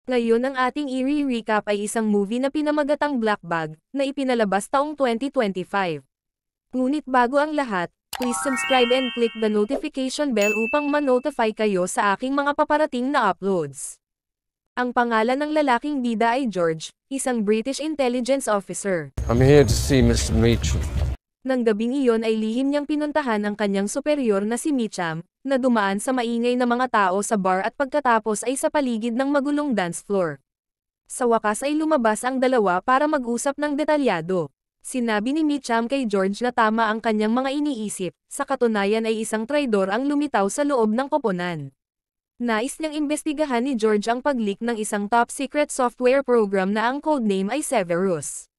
Ngayon ang ating i-recap ay isang movie na pinamagatang Black Bag, na ipinalabas taong 2025. Ngunit bago ang lahat, please subscribe and click the notification bell upang ma-notify kayo sa aking mga paparating na uploads. Ang pangalan ng lalaking bida ay George, isang British intelligence officer. I'm here to see Mr. Meacham. Nang gabing iyon ay lihim niyang pinuntahan ang kanyang superior na si Meacham, na dumaan sa maingay na mga tao sa bar at pagkatapos ay sa paligid ng magulong dance floor. Sa wakas ay lumabas ang dalawa para mag-usap ng detalyado. Sinabi ni Meacham kay George na tama ang kanyang mga iniisip, sa katunayan ay isang traidor ang lumitaw sa loob ng koponan. Nais niyang imbestigahan ni George ang pag-leak ng isang top-secret software program na ang codename ay Severus.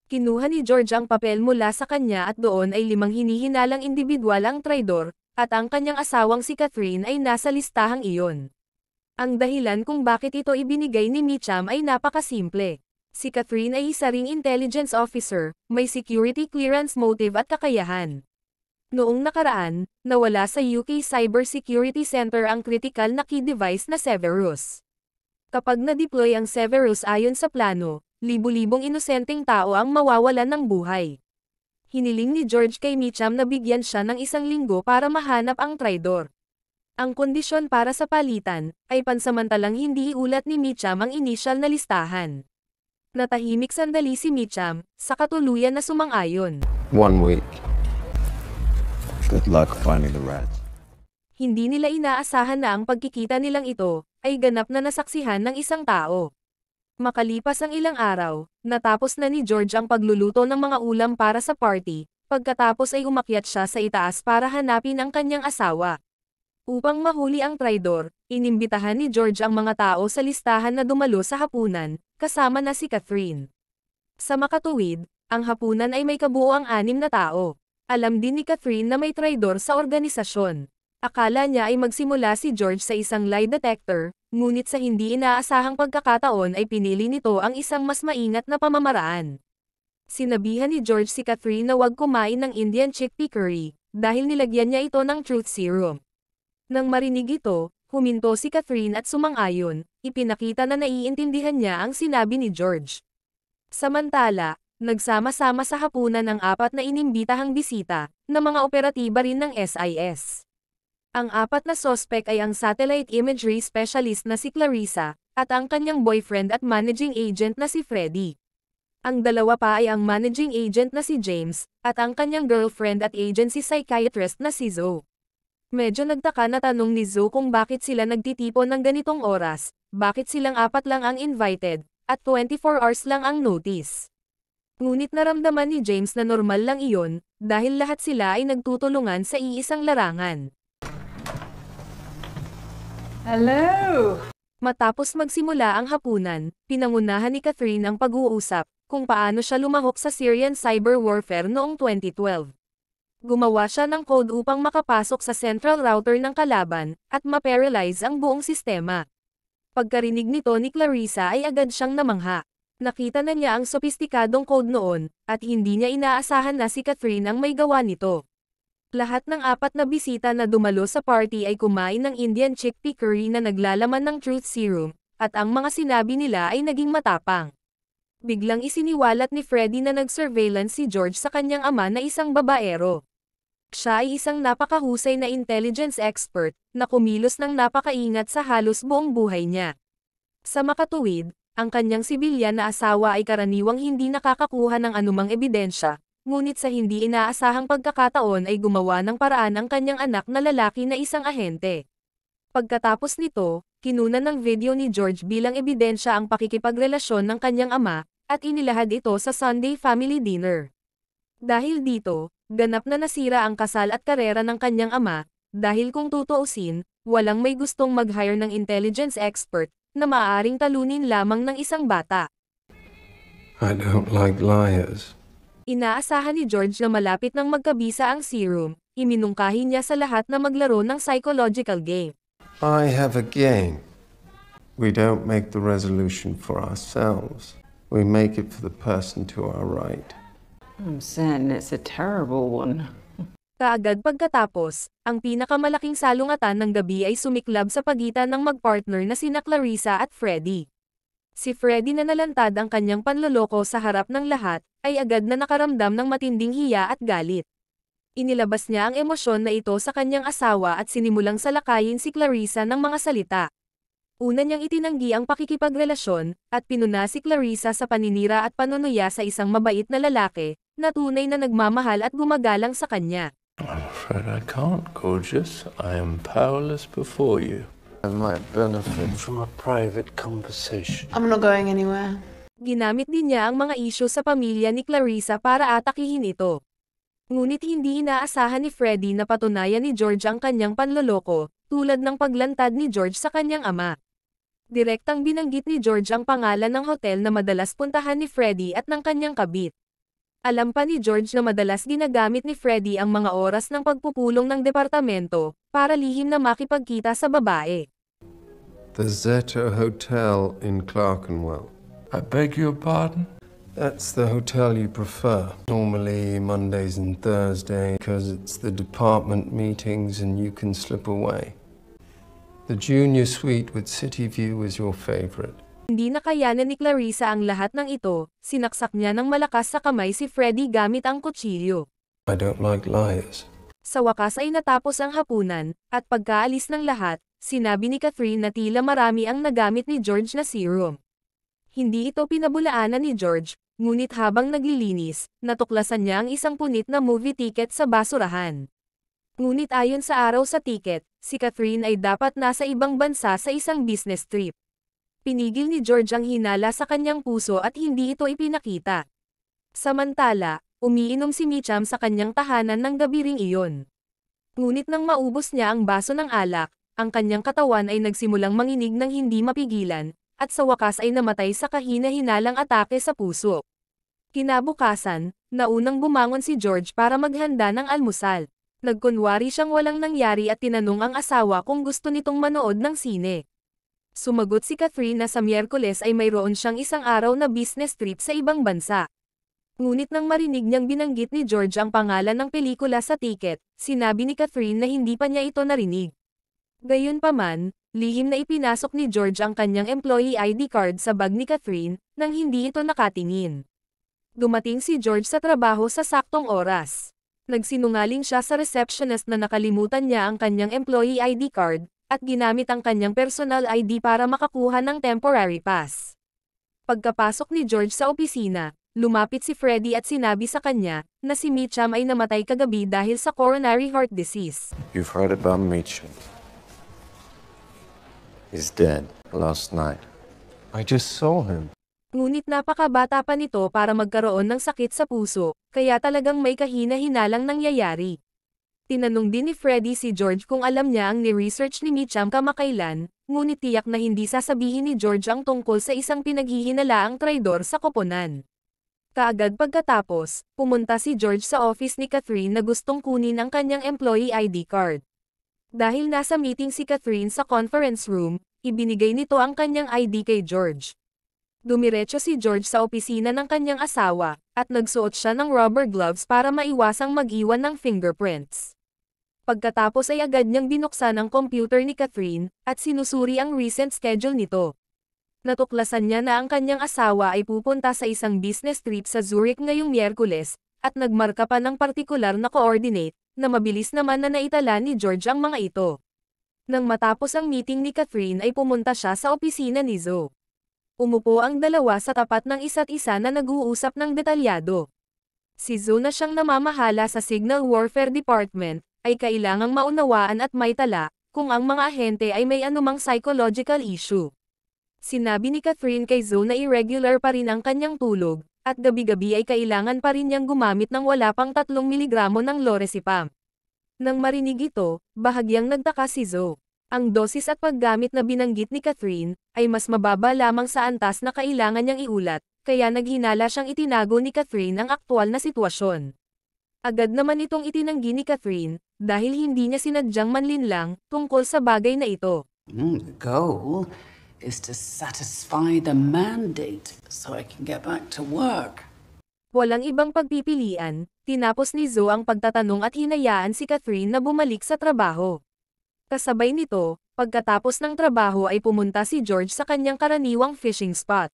Kinuha ni George ang papel mula sa kanya at doon ay 5 hinihinalang individual ang traidor, at ang kanyang asawang si Catherine ay nasa listahang iyon. Ang dahilan kung bakit ito ibinigay ni Meacham ay napakasimple. Si Catherine ay isa ring intelligence officer, may security clearance motive at kakayahan. Noong nakaraan, nawala sa UK Cybersecurity Center ang critical na key device na Severus. Kapag na-deploy ang Severus ayon sa plano, libu-libong inosenteng tao ang mawawalan ng buhay. Hiniling ni George kay Meacham na bigyan siya ng 1 linggo para mahanap ang traidor. Ang kondisyon para sa palitan, ay pansamantalang hindi iulat ni Meacham ang inisyal na listahan. Natahimik sandali si Meacham, sa katuluyan na sumang-ayon. 1 week. Good luck finding the rats. Hindi nila inaasahan na ang pagkikita nilang ito, ay ganap na nasaksihan ng isang tao. Makalipas ang ilang araw, natapos na ni George ang pagluluto ng mga ulam para sa party, pagkatapos ay umakyat siya sa itaas para hanapin ang kanyang asawa. Upang mahuli ang traidor, inimbitahan ni George ang mga tao sa listahan na dumalo sa hapunan, kasama na si Catherine. Sa makatuwid, ang hapunan ay may kabuoang 6 na tao. Alam din ni Catherine na may traidor sa organisasyon. Akala niya ay magsimula si George sa isang lie detector, ngunit sa hindi inaasahang pagkakataon ay pinili nito ang isang mas maingat na pamamaraan. Sinabihan ni George si Catherine na huwag kumain ng Indian chickpea curry, dahil nilagyan niya ito ng truth serum. Nang marinig ito, huminto si Catherine at sumang-ayon, ipinakita na naiintindihan niya ang sinabi ni George. Samantala, nagsama-sama sa hapunan ang 4 na inimbitahang bisita, na mga operatiba rin ng SIS. Ang 4 na sospek ay ang satellite imagery specialist na si Clarissa, at ang kanyang boyfriend at managing agent na si Freddie. Ang 2 pa ay ang managing agent na si James, at ang kanyang girlfriend at agency psychiatrist na si Zoe. Medyo nagtaka na tanong ni Zoe kung bakit sila nagtitipon ng ganitong oras, bakit silang 4 lang ang invited, at 24 hours lang ang notice. Ngunit naramdaman ni James na normal lang iyon, dahil lahat sila ay nagtutulungan sa iisang larangan. Hello! Matapos magsimula ang hapunan, pinangunahan ni Catherine ang pag-uusap, kung paano siya lumahok sa Syrian cyber warfare noong 2012. Gumawa siya ng code upang makapasok sa central router ng kalaban, at ma-paralyze ang buong sistema. Pagkarinig nito ni Clarissa ay agad siyang namangha. Nakita na niya ang sopistikadong code noon, at hindi niya inaasahan na si Catherine ang may gawa nito. Lahat ng 4 na bisita na dumalo sa party ay kumain ng Indian chickpea curry na naglalaman ng truth serum, at ang mga sinabi nila ay naging matapang. Biglang isiniwalat ni Freddie na nag-surveillance si George sa kanyang ama na isang babaero. Siya ay isang napakahusay na intelligence expert, na kumilos ng napakaingat sa halos buong buhay niya. Sa makatuwid, ang kanyang sibilyan na asawa ay karaniwang hindi nakakakuha ng anumang ebidensya, ngunit sa hindi inaasahang pagkakataon ay gumawa ng paraan ang kanyang anak na lalaki na isang ahente. Pagkatapos nito, kinunan ng video ni George bilang ebidensya ang pakikipagrelasyon ng kanyang ama, at inilahad ito sa Sunday family dinner. Dahil dito, ganap na nasira ang kasal at karera ng kanyang ama, dahil kung tutuusin, walang may gustong mag-hire ng intelligence expert, na maaaring talunin lamang ng isang bata. I don't like liars. Inaasahan ni George na malapit nang magkabisa ang serum, iminungkahi niya sa lahat na maglaro ng psychological game. I have a game. We don't make the resolution for ourselves. We make it for the person to our right. I'm saying it's a terrible one. Kaagad pagkatapos, ang pinakamalaking salungatan ng gabi ay sumiklab sa pagitan ng magpartner na sina Clarissa at Freddie. Si Freddie na nalantad ang kanyang panloloko sa harap ng lahat, ay agad na nakaramdam ng matinding hiya at galit. Inilabas niya ang emosyon na ito sa kanyang asawa at sinimulang salakayin si Clarissa ng mga salita. Una niyang itinanggi ang pakikipagrelasyon, at pinuna si Clarissa sa paninira at panunuya sa isang mabait na lalaki, na tunay na nagmamahal at gumagalang sa kanya. I'm afraid I can't, gorgeous. I am powerless before you. I might benefit from a private conversation. I'm not going anywhere. Ginamit din niya ang mga isyu sa pamilya ni Clarissa para atakihin ito. Ngunit hindi inaasahan ni Freddie na patunayan ni George ang kanyang panloloko, tulad ng paglantad ni George sa kanyang ama. Direktang binanggit ni George ang pangalan ng hotel na madalas puntahan ni Freddie at ng kanyang kabit. Alam pa ni George na madalas ginagamit ni Freddie ang mga oras ng pagpupulong ng departamento, para lihim na makipagkita sa babae. The Zeta Hotel in Clerkenwell. I beg your pardon? That's the hotel you prefer. Normally Mondays and Thursdays, because it's the department meetings and you can slip away. The junior suite with city view is your favorite. Hindi na kayanan ni Clarissa ang lahat ng ito, sinaksak niya ng malakas sa kamay si Freddie gamit ang kutsilyo. I don't like liars. Sa wakas ay natapos ang hapunan, at pagkaalis ng lahat, sinabi ni Catherine na tila marami ang nagamit ni George na serum. Hindi ito pinabulaanan ni George, ngunit habang naglilinis, natuklasan niya ang isang punit na movie ticket sa basurahan. Ngunit ayon sa araw sa ticket, si Catherine ay dapat nasa ibang bansa sa isang business trip. Pinigil ni George ang hinala sa kanyang puso at hindi ito ipinakita. Samantala, umiinom si Mitcham sa kanyang tahanan ng gabi ring iyon. Ngunit nang maubos niya ang baso ng alak, ang kanyang katawan ay nagsimulang manginig ng hindi mapigilan, at sa wakas ay namatay sa kahina-hinalang atake sa puso. Kinabukasan, naunang bumangon si George para maghanda ng almusal. Nagkunwari siyang walang nangyari at tinanong ang asawa kung gusto nitong manood ng sine. Sumagot si Catherine na sa Miyerkules ay mayroon siyang isang araw na business trip sa ibang bansa. Ngunit nang marinig niyang binanggit ni George ang pangalan ng pelikula sa ticket, sinabi ni Catherine na hindi pa niya ito narinig. Gayunpaman, lihim na ipinasok ni George ang kanyang employee ID card sa bag ni Catherine, nang hindi ito nakatingin. Dumating si George sa trabaho sa saktong oras. Nagsinungaling siya sa receptionist na nakalimutan niya ang kanyang employee ID card, at ginamit ang kanyang personal ID para makakuha ng temporary pass. Pagkapasok ni George sa opisina, lumapit si Freddie at sinabi sa kanya na si Mitcham ay namatay kagabi dahil sa coronary heart disease. You've heard about Mitchell. He's dead last night. I just saw him. Ngunit napakabata pa nito para magkaroon ng sakit sa puso, kaya talagang may kahina-hinalang nangyayari. Tinanong din ni Freddie si George kung alam niya ang ni-research ni Mitcham kamakailan, ngunit tiyak na hindi sasabihin ni George ang tungkol sa isang pinaghihinalaang traidor sa koponan. Kaagad pagkatapos, pumunta si George sa office ni Catherine na gustong kunin ang kanyang employee ID card. Dahil nasa meeting si Catherine sa conference room, ibinigay nito ang kanyang ID kay George. Dumiretso si George sa opisina ng kanyang asawa, at nagsuot siya ng rubber gloves para maiwasang mag-iwan ng fingerprints. Pagkatapos ay agad niyang binuksan ang computer ni Catherine, at sinusuri ang recent schedule nito. Natuklasan niya na ang kanyang asawa ay pupunta sa isang business trip sa Zurich ngayong Miyerkules, at nagmarka pa ng partikular na coordinate, na mabilis naman na naitala ni George ang mga ito. Nang matapos ang meeting ni Catherine ay pumunta siya sa opisina ni Zoe. Umupo ang dalawa sa tapat ng isa't isa na nag-uusap ng detalyado. Si Zoe na siyang namamahala sa Signal Warfare Department, ay kailangang maunawaan at maitala, kung ang mga ahente ay may anumang psychological issue. Sinabi ni Catherine kay Zoe na irregular pa rin ang kanyang tulog, at gabi-gabi ay kailangan pa rin niyang gumamit ng wala pang 3 miligramo ng lorazepam. Nang marinig ito, bahagyang nagtaka si Zoe. Ang dosis at paggamit na binanggit ni Catherine, ay mas mababa lamang sa antas na kailangan niyang iulat, kaya naghinala siyang itinago ni Catherine ang aktwal na sitwasyon. Agad naman itong itinanggi ni Catherine, dahil hindi niya sinadyang manlinlang, tungkol sa bagay na ito. The goal is to satisfy the mandate so I can get back to work. Walang ibang pagpipilian, tinapos ni Zoe ang pagtatanong at hinayaan si Catherine na bumalik sa trabaho. Kasabay nito, pagkatapos ng trabaho ay pumunta si George sa kanyang karaniwang fishing spot.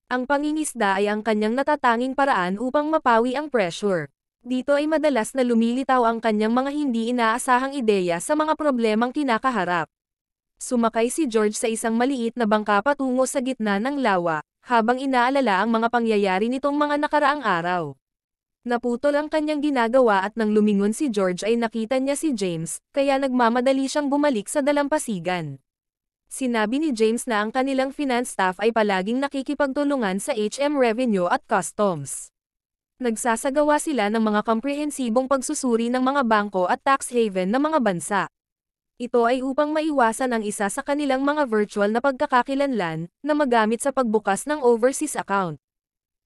Ang pangingisda ay ang kanyang natatanging paraan upang mapawi ang pressure. Dito ay madalas na lumilitaw ang kanyang mga hindi inaasahang ideya sa mga problemang kinakaharap. Sumakay si George sa isang maliit na bangka patungo sa gitna ng lawa, habang inaalala ang mga pangyayari nitong mga nakaraang araw. Naputol ang kanyang ginagawa at nang lumingon si George ay nakita niya si James, kaya nagmamadali siyang bumalik sa dalampasigan. Sinabi ni James na ang kanilang finance staff ay palaging nakikipagtulungan sa HM Revenue at Customs. Nagsasagawa sila ng mga komprehensibong pagsusuri ng mga bangko at tax haven ng mga bansa. Ito ay upang maiwasan ang isa sa kanilang mga virtual na pagkakakilanlan na magamit sa pagbukas ng overseas account.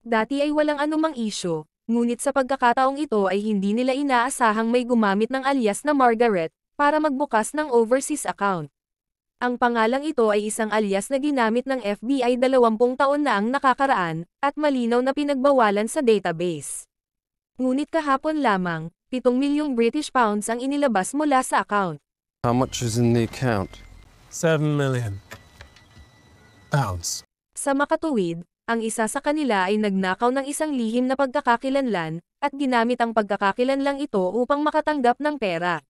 Dati ay walang anumang issue. Ngunit sa pagkakataong ito ay hindi nila inaasahang may gumamit ng alias na Margaret para magbukas ng overseas account. Ang pangalang ito ay isang alias na ginamit ng FBI 20 taon na ang nakakaraan at malinaw na pinagbawalan sa database. Ngunit kahapon lamang, 7 milyong British pounds ang inilabas mula sa account. How much is in the account? 7 million pounds. Sa makatuwid, ang isa sa kanila ay nagnakaw ng isang lihim na pagkakakilanlan, at ginamit ang pagkakakilanlang ito upang makatanggap ng pera.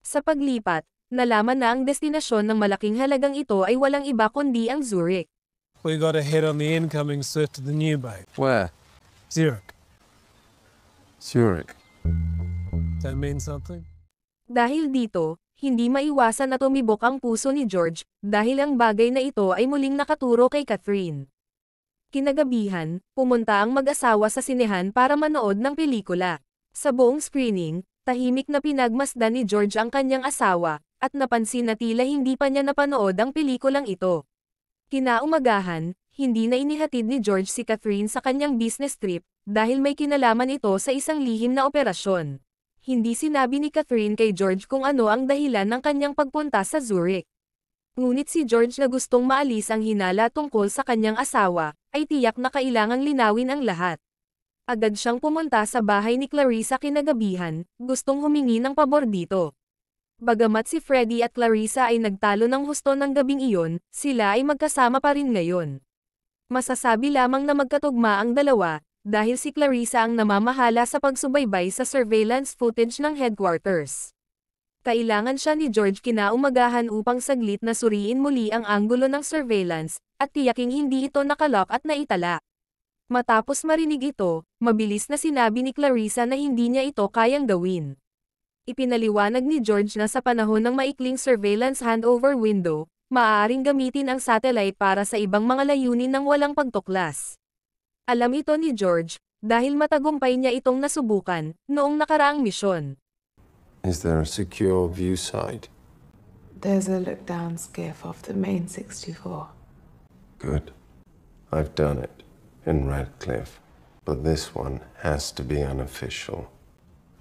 Sa paglipat, nalaman na ang destinasyon ng malaking halagang ito ay walang iba kundi ang Zurich. We got a hit on the incoming cert to the new bank. Where? Zurich. Zurich. That mean something? Dahil dito, hindi maiwasan na tumibok ang puso ni George, dahil ang bagay na ito ay muling nakaturo kay Catherine. Kinagabihan, pumunta ang mag-asawa sa sinehan para manood ng pelikula. Sa buong screening, tahimik na pinagmasdan ni George ang kanyang asawa, at napansin na tila hindi pa niya napanood ang pelikulang ito. Kinaumagahan, hindi na inihatid ni George si Catherine sa kanyang business trip, dahil may kinalaman ito sa isang lihim na operasyon. Hindi sinabi ni Catherine kay George kung ano ang dahilan ng kanyang pagpunta sa Zurich. Ngunit si George na gustong maalis ang hinala tungkol sa kanyang asawa, ay tiyak na kailangang linawin ang lahat. Agad siyang pumunta sa bahay ni Clarissa kinagabihan, gustong humingi ng pabor dito. Bagamat si Freddie at Clarissa ay nagtalo ng husto ng gabing iyon, sila ay magkasama pa rin ngayon. Masasabi lamang na magkatugma ang dalawa, dahil si Clarissa ang namamahala sa pagsubaybay sa surveillance footage ng headquarters. Kailangan siya ni George kinaumagahan upang saglit na suriin muli ang anggulo ng surveillance, at tiyaking hindi ito nakalock at naitala. Matapos marinig ito, mabilis na sinabi ni Clarissa na hindi niya ito kayang gawin. Ipinaliwanag ni George na sa panahon ng maikling surveillance handover window, maaaring gamitin ang satellite para sa ibang mga layunin ng walang pagtuklas. Alam ito ni George, dahil matagumpay niya itong nasubukan noong nakaraang misyon. Is there a secure view site? There's a look-down skiff off the main 64. Good. I've done it in Radcliffe, but this one has to be unofficial.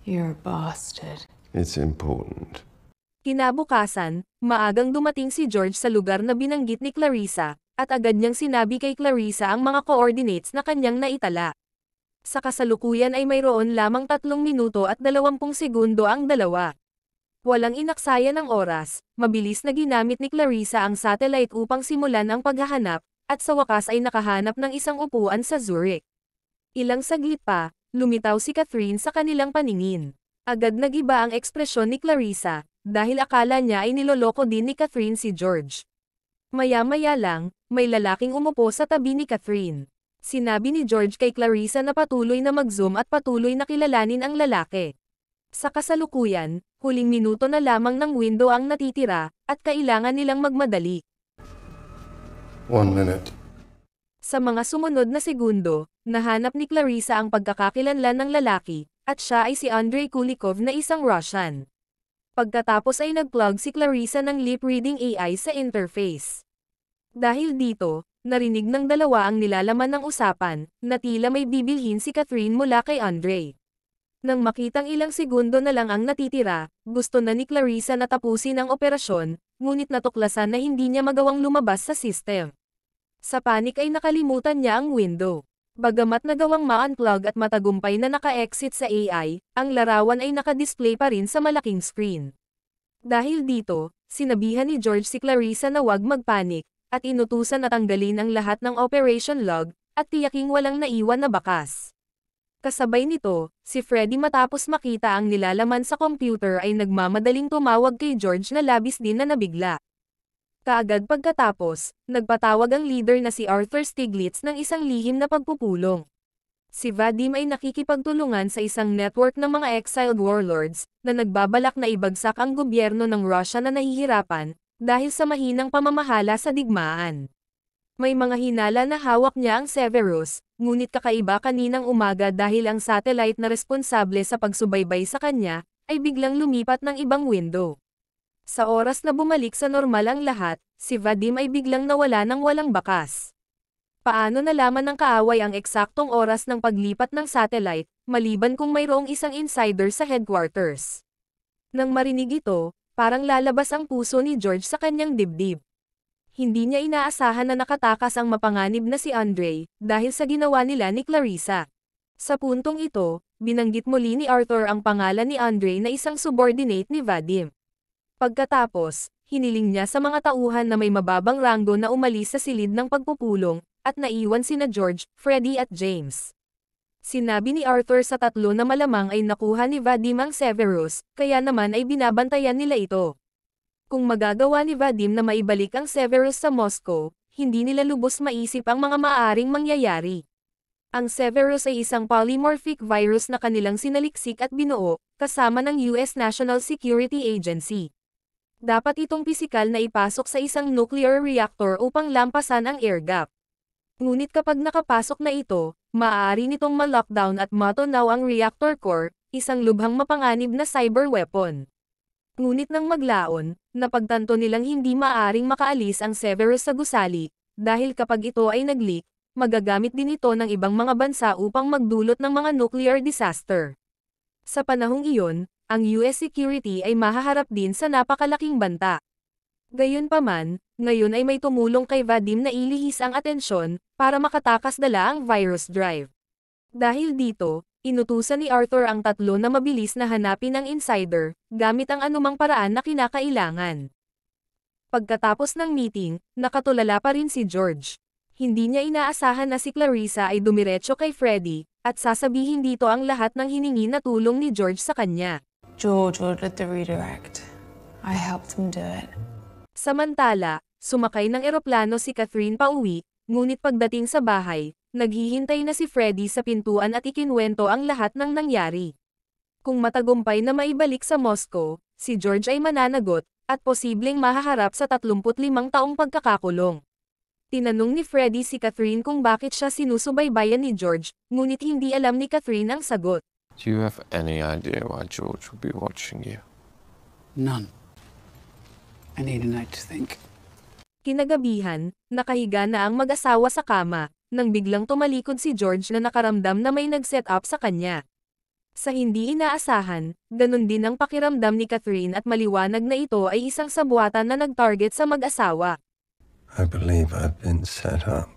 You're a bastard. It's important. Kinabukasan, maagang dumating si George sa lugar na binanggit ni Clarissa, at agad niyang sinabi kay Clarissa ang mga coordinates na kanyang naitala. Sa kasalukuyan ay mayroon lamang 3 minuto at 20 segundo ang dalawa. Walang inaksaya ng oras, mabilis na ginamit ni Clarissa ang satellite upang simulan ang paghahanap, at sa wakas ay nakahanap ng isang upuan sa Zurich. Ilang saglit pa, lumitaw si Catherine sa kanilang paningin. Agad nagiba ang ekspresyon ni Clarissa, dahil akala niya ay niloloko din ni Catherine si George. Maya-maya lang, may lalaking umupo sa tabi ni Catherine. Sinabi ni George kay Clarissa na patuloy na mag-zoom at patuloy na kilalanin ang lalaki. Sa kasalukuyan, huling minuto na lamang ng window ang natitira, at kailangan nilang magmadali. 1 minute. Sa mga sumunod na segundo, nahanap ni Clarissa ang pagkakakilanlan ng lalaki, at siya ay si Andrei Kulikov na isang Russian. Pagkatapos ay nag-plug si Clarissa ng lip-reading AI sa interface. Dahil dito, narinig ng dalawa ang nilalaman ng usapan, na tila may bibilhin si Catherine mula kay Andrei. Nang makitang ilang segundo na lang ang natitira, gusto na ni Clarissa na tapusin ang operasyon, ngunit natuklasan na hindi niya magawang lumabas sa system. Sa panik ay nakalimutan niya ang window. Bagamat nagawang ma-unplug at matagumpay na naka-exit sa AI, ang larawan ay naka-display pa rin sa malaking screen. Dahil dito, sinabihan ni George si Clarissa na huwag magpanik, at inutusan na tanggalin ang lahat ng operation log, at tiyaking walang naiwan na bakas. Kasabay nito, si Freddy matapos makita ang nilalaman sa computer ay nagmamadaling tumawag kay George na labis din na nabigla. Kaagad pagkatapos, nagpatawag ang leader na si Arthur Stiglitz ng isang lihim na pagpupulong. Si Vadim ay nakikipagtulungan sa isang network ng mga exiled warlords, na nagbabalak na ibagsak ang gobyerno ng Russia na nahihirapan, dahil sa mahinang pamamahala sa digmaan. May mga hinala na hawak niya ang Severus, ngunit kakaiba kaninang umaga dahil ang satellite na responsable sa pagsubaybay sa kanya, ay biglang lumipat ng ibang window. Sa oras na bumalik sa normal ang lahat, si Vadim ay biglang nawala ng walang bakas. Paano nalaman ng kaaway ang eksaktong oras ng paglipat ng satellite, maliban kung mayroong isang insider sa headquarters? Nang marinig ito, parang lalabas ang puso ni George sa kanyang dibdib. Hindi niya inaasahan na nakatakas ang mapanganib na si Andre, dahil sa ginawa nila ni Clarissa. Sa puntong ito, binanggit muli ni Arthur ang pangalan ni Andre na isang subordinate ni Vadim. Pagkatapos, hiniling niya sa mga tauhan na may mababang ranggo na umalis sa silid ng pagpupulong, at naiwan sina George, Freddy at James. Sinabi ni Arthur sa tatlo na malamang ay nakuha ni Vadim ang Severus, kaya naman ay binabantayan nila ito. Kung magagawa ni Vadim na maibalik ang Severus sa Moscow, hindi nila lubos maisip ang mga maaaring mangyayari. Ang Severus ay isang polymorphic virus na kanilang sinaliksik at binuo, kasama ng US National Security Agency. Dapat itong pisikal na ipasok sa isang nuclear reactor upang lampasan ang air gap. Ngunit kapag nakapasok na ito, maaari nitong ma-lockdown at matunaw ang reactor core, isang lubhang mapanganib na cyber weapon. Ngunit nang maglaon, napagtanto nilang hindi maaaring makaalis ang Severus sa gusali, dahil kapag ito ay nag-leak, magagamit din ito ng ibang mga bansa upang magdulot ng mga nuclear disaster. Sa panahong iyon, ang US security ay mahaharap din sa napakalaking banta. Gayunpaman, ngayon ay may tumulong kay Vadim na ilihis ang atensyon, para makatakas dala ang virus drive. Dahil dito, inutusan ni Arthur ang tatlo na mabilis na hanapin ang insider, gamit ang anumang paraan na kinakailangan. Pagkatapos ng meeting, nakatulala pa rin si George. Hindi niya inaasahan na si Clarissa ay dumiretso kay Freddy, at sasabihin dito ang lahat ng hiningi na tulong ni George sa kanya. George ordered the redirect. I helped him do it. Samantala, sumakay ng eroplano si Catherine pauwi, ngunit pagdating sa bahay, naghihintay na si Freddy sa pintuan at ikinwento ang lahat ng nangyari. Kung matagumpay na maibalik sa Moscow, si George ay mananagot, at posibleng mahaharap sa 35 taong pagkakakulong. Tinanong ni Freddy si Catherine kung bakit siya sinusubaybayan ni George, ngunit hindi alam ni Catherine ang sagot. Do you have any idea why George would be watching you? None. I need a night to think. Kinagabihan, nakahiga na ang mag-asawa sa kama, nang biglang tumalikod si George na nakaramdam na may nag-set up sa kanya. Sa hindi inaasahan, ganun din ang pakiramdam ni Catherine at maliwanag na ito ay isang sabuatan na nag-target sa mag-asawa. I believe I've been set up.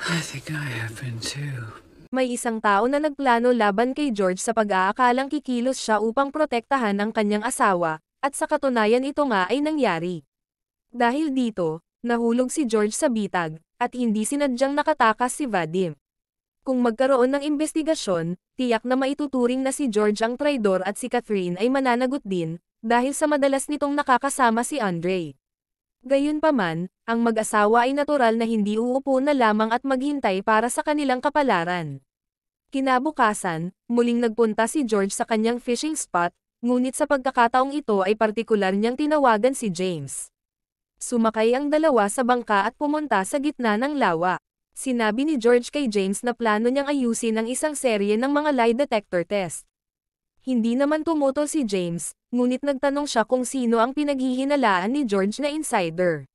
I think I have been too. May isang tao na nagplano laban kay George sa pag-aakalang kikilos siya upang protektahan ang kanyang asawa, at sa katunayan ito nga ay nangyari. Dahil dito, nahulog si George sa bitag, at hindi sinadyang nakatakas si Vadim. Kung magkaroon ng investigasyon, tiyak na maituturing na si George ang traidor at si Catherine ay mananagot din, dahil sa madalas nitong nakakasama si Andre. Gayunpaman, ang mag-asawa ay natural na hindi uupo na lamang at maghintay para sa kanilang kapalaran. Kinabukasan, muling nagpunta si George sa kanyang fishing spot, ngunit sa pagkakataong ito ay partikular niyang tinawagan si James. Sumakay ang dalawa sa bangka at pumunta sa gitna ng lawa. Sinabi ni George kay James na plano niyang ayusin ang isang serye ng mga lie detector test. Hindi naman tumutol si James, ngunit nagtanong siya kung sino ang pinaghihinalaan ni George na insider.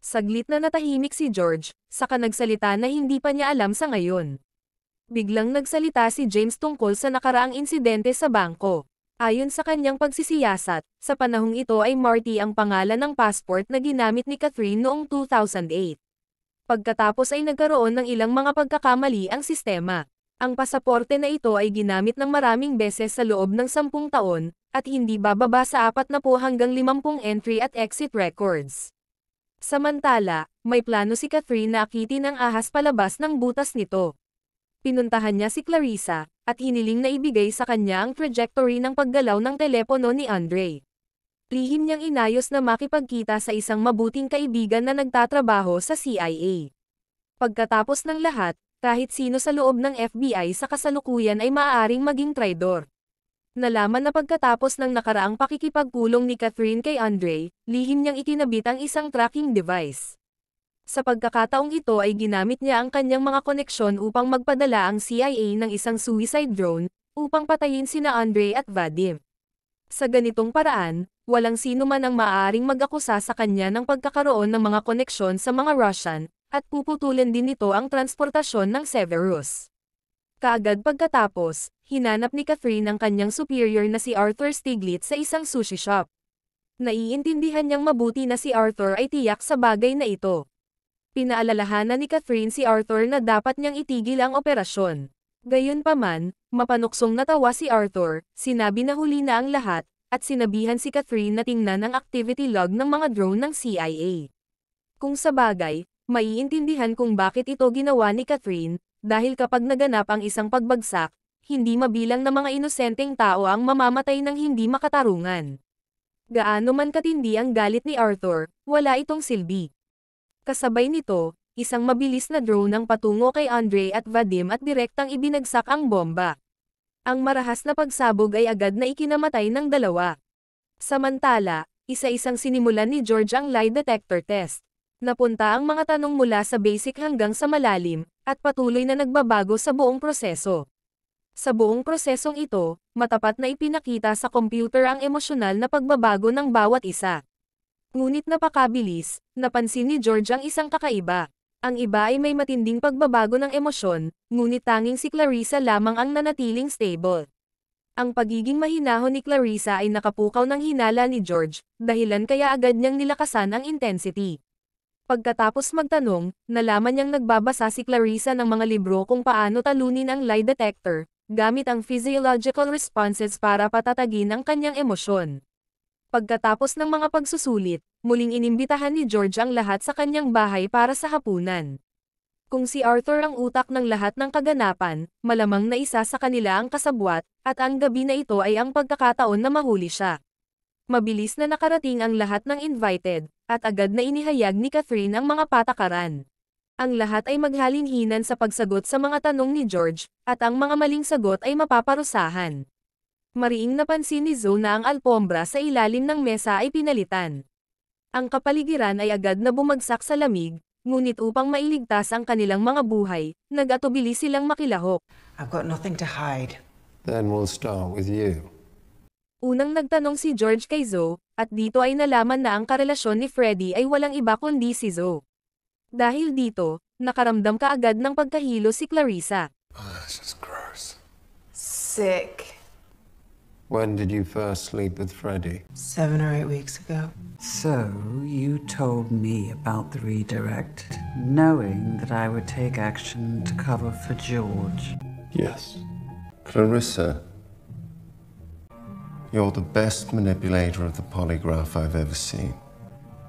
Saglit na natahimik si George, saka nagsalita na hindi pa niya alam sa ngayon. Biglang nagsalita si James tungkol sa nakaraang insidente sa bangko. Ayon sa kanyang pagsisiyasat, sa panahong ito ay Marty ang pangalan ng passport na ginamit ni Catherine noong 2008. Pagkatapos ay nagkaroon ng ilang mga pagkakamali ang sistema. Ang pasaporte na ito ay ginamit ng maraming beses sa loob ng 10 taon, at hindi bababa sa 40 hanggang 50 entry at exit records. Samantala, may plano si Catherine na akitin ang ahas palabas ng butas nito. Pinuntahan niya si Clarissa, at hiniling na ibigay sa kanya ang trajectory ng paggalaw ng telepono ni Andre. Lihim niyang inayos na makipagkita sa isang mabuting kaibigan na nagtatrabaho sa CIA. Pagkatapos ng lahat, kahit sino sa loob ng FBI sa kasalukuyan ay maaaring maging traidor. Nalaman na pagkatapos ng nakaraang pakikipagpulong ni Catherine kay Andre, lihim niyang ikinabit ang isang tracking device. Sa pagkakataong ito ay ginamit niya ang kanyang mga koneksyon upang magpadala ang CIA ng isang suicide drone, upang patayin sina Andre at Vadim. Sa ganitong paraan, walang sino man ang maaaring mag-akusa sa kanya ng pagkakaroon ng mga koneksyon sa mga Russian, at puputulin din nito ang transportasyon ng Severus. Kaagad pagkatapos, hinanap ni Catherine ang kanyang superior na si Arthur Stiglitz sa isang sushi shop. Naiintindihan niyang mabuti na si Arthur ay tiyak sa bagay na ito. Pinaalalahanan ni Catherine si Arthur na dapat niyang itigil ang operasyon. Gayunpaman, mapanuksong natawa si Arthur, sinabi na huli na ang lahat, at sinabihan si Catherine na tingnan ang activity log ng mga drone ng CIA. Kung sa bagay, maiintindihan kung bakit ito ginawa ni Catherine, dahil kapag naganap ang isang pagbagsak, hindi mabilang na mga inosenteng tao ang mamamatay ng hindi makatarungan. Gaano man katindi ang galit ni Arthur, wala itong silbi. Kasabay nito, isang mabilis na drone ang patungo kay Andre at Vadim at direktang ibinagsak ang bomba. Ang marahas na pagsabog ay agad na ikinamatay ng dalawa. Samantala, isa-isang sinimulan ni George ang lie detector test. Napunta ang mga tanong mula sa basic hanggang sa malalim, at patuloy na nagbabago sa buong proseso. Sa buong prosesong ito, matapat na ipinakita sa computer ang emosyonal na pagbabago ng bawat isa. Ngunit napakabilis, napansin ni George ang isang kakaiba. Ang iba ay may matinding pagbabago ng emosyon, ngunit tanging si Clarissa lamang ang nanatiling stable. Ang pagiging mahinahon ni Clarissa ay nakapukaw ng hinala ni George, dahilan kaya agad niyang nilakasan ang intensity. Pagkatapos magtanong, nalaman niyang nagbabasa si Clarissa ng mga libro kung paano talunin ang lie detector, gamit ang physiological responses para patatagin ang kanyang emosyon. Pagkatapos ng mga pagsusulit, muling inimbitahan ni George ang lahat sa kanyang bahay para sa hapunan. Kung si Arthur ang utak ng lahat ng kaganapan, malamang na isa sa kanila ang kasabwat, at ang gabi na ito ay ang pagkakataon na mahuli siya. Mabilis na nakarating ang lahat ng invited, at agad na inihayag ni Catherine ang mga patakaran. Ang lahat ay maghalinhinan sa pagsagot sa mga tanong ni George, at ang mga maling sagot ay mapaparusahan. Mariing napansin ni Zoe na ang alpombra sa ilalim ng mesa ay pinalitan. Ang kapaligiran ay agad na bumagsak sa lamig, ngunit upang mailigtas ang kanilang mga buhay, nag-atubili silang makilahok. I've got nothing to hide. Then we'll start with you. Unang nagtanong si George kay Zoe, at dito ay nalaman na ang karelasyon ni Freddy ay walang iba kundi si Zoe. Dahil dito, nakaramdam kaagad ng pagkahilo si Clarissa. This is gross. Sick. When did you first sleep with Freddie? 7 or 8 weeks ago. So, you told me about the redirect, knowing that I would take action to cover for George. Yes. Clarissa, you're the best manipulator of the polygraph I've ever seen.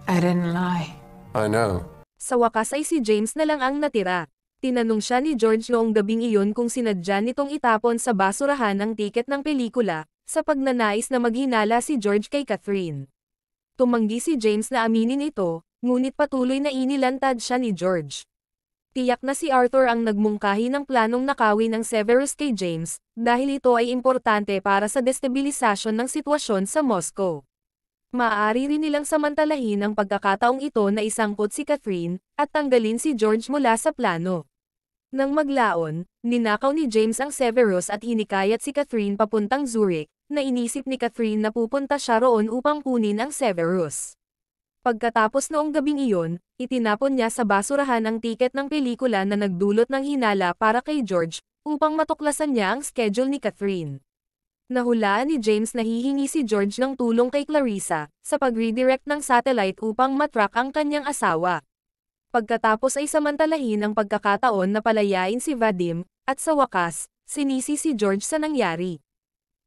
I didn't lie. I know. Sa wakas ay si James na lang ang natira. Tinanong siya ni George noong gabing iyon kung sinadya nitong itapon sa basurahan ang tiket ng pelikula, sa pagnanais na maghinala si George kay Catherine. Tumanggi si James na aminin ito, ngunit patuloy na inilantad siya ni George. Tiyak na si Arthur ang nagmungkahi ng planong nakawin ng Severus kay James, dahil ito ay importante para sa destabilisasyon ng sitwasyon sa Moscow. Maaari rin nilang samantalahin ang pagkakataong ito na isangkot si Catherine, at tanggalin si George mula sa plano. Nang maglaon, ninakaw ni James ang Severus at hinikayat si Catherine papuntang Zurich, na inisip ni Catherine na pupunta siya roon upang kunin ang Severus. Pagkatapos noong gabing iyon, itinapon niya sa basurahan ang tiket ng pelikula na nagdulot ng hinala para kay George, upang matuklasan niya ang schedule ni Catherine. Nahulaan ni James na hihingi si George ng tulong kay Clarissa, sa pag-redirect ng satellite upang matrack ang kanyang asawa. Pagkatapos ay samantalahin ang pagkakataon na palayain si Vadim, at sa wakas, sinisi si George sa nangyari.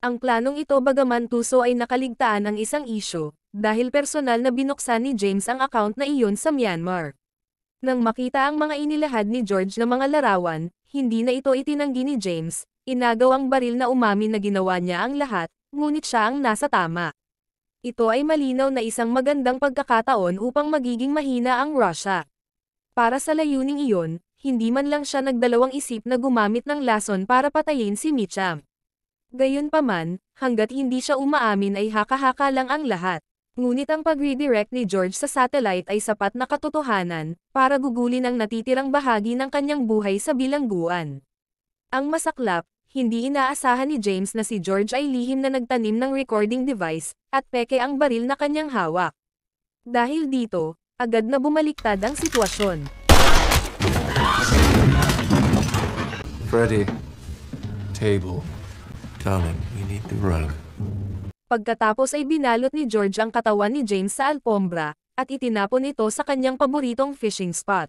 Ang planong ito bagaman tuso ay nakaligtaan ang isang isyu, dahil personal na binuksan ni James ang account na iyon sa Myanmar. Nang makita ang mga inilahad ni George na mga larawan, hindi na ito itinanggi ni James, inagaw ang baril na umamin na ginawa niya ang lahat, ngunit siya ang nasa tama. Ito ay malinaw na isang magandang pagkakataon upang magiging mahina ang Russia. Para sa layuning iyon, hindi man lang siya nagdalawang isip na gumamit ng lason para patayin si Mitcham. Gayunpaman, hanggat hindi siya umaamin ay haka-haka lang ang lahat. Ngunit ang pag-redirect ni George sa satellite ay sapat na katotohanan, para gugulin ang natitirang bahagi ng kanyang buhay sa bilangguan. Ang masaklap, hindi inaasahan ni James na si George ay lihim na nagtanim ng recording device, at peke ang baril na kanyang hawak. Dahil dito, agad na bumaliktad ang sitwasyon. Freddy. Table. Darling, we need the rug. Pagkatapos ay binalot ni George ang katawan ni James sa alpombra, at itinapon ito sa kanyang paboritong fishing spot.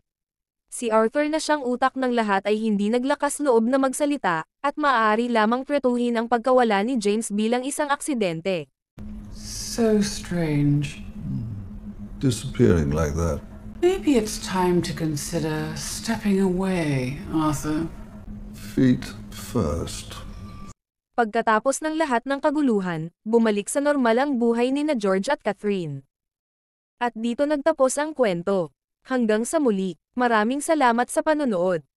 Si Arthur na siyang utak ng lahat ay hindi naglakas loob na magsalita, at maaari lamang pretuhin ang pagkawala ni James bilang isang aksidente. So strange. Disappearing like that. Maybe it's time to consider stepping away, Arthur. Feet first. Pagkatapos ng lahat ng kaguluhan, bumalik sa normal ang buhay ni na George at Catherine. At dito nagtapos ang kwento. Hanggang sa muli, maraming salamat sa panonood.